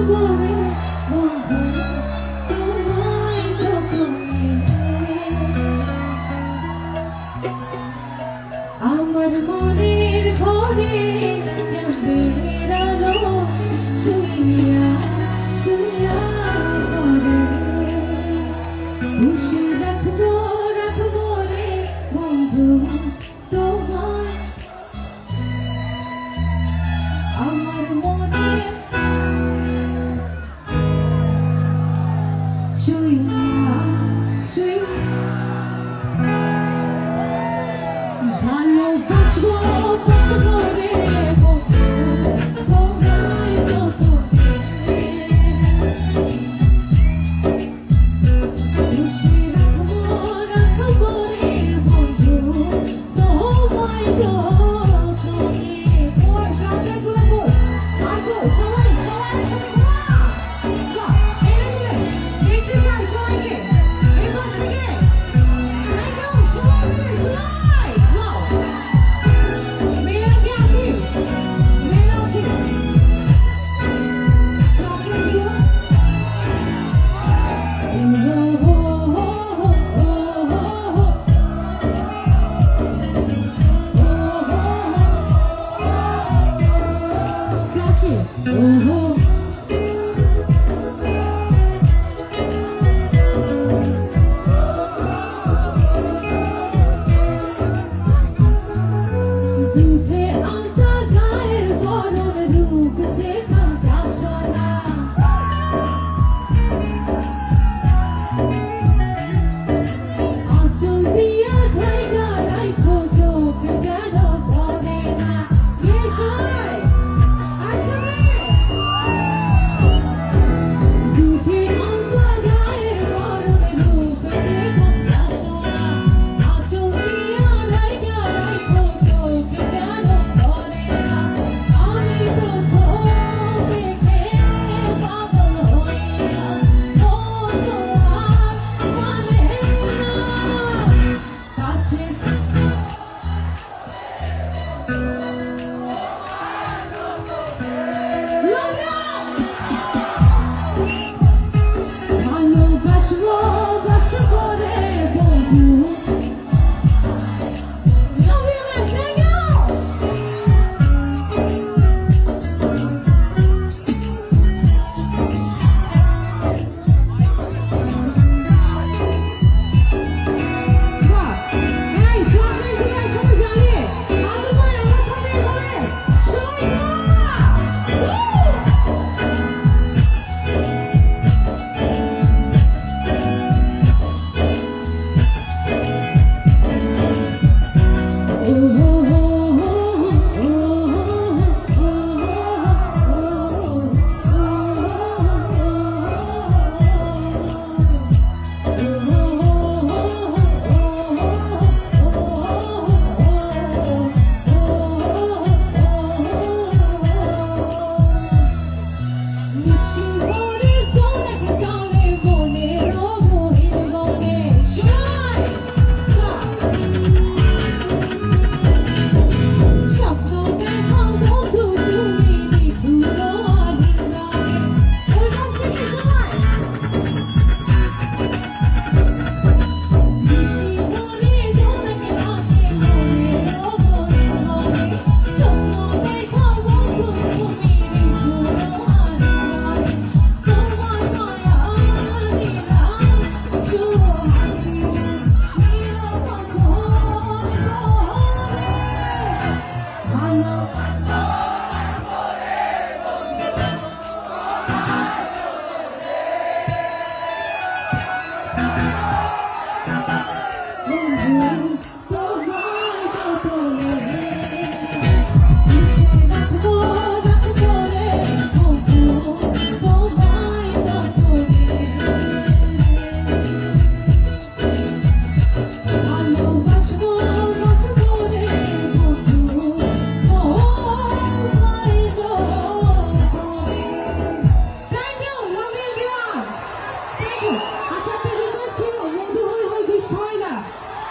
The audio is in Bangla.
করে বন্ধু তোমায় যতনে আমার মনের ঘরে চাঁদের আলো ছুঁইয়া ছুঁইয়া করে খুশি রাখবো রাখবো রে বন্ধু তোমায় আমার মনে ছুঁইয়া ছুঁইয়া ভালোবাসবো বাসবো রে বন্ধু তোমায় যতনে খুশি রাখবো রাখবো রে বন্ধু তোমায় যতনে ওই গাছগুলো কই আর কই সবাই সবাই সাথে বাহ এই রে দেখতে চাই সবাইকে এই পাশ থেকে একদম সবাই সবাই ওয়াও মেয়েরা কি আছি মেয়েরা আছি গাছগুলো Oh,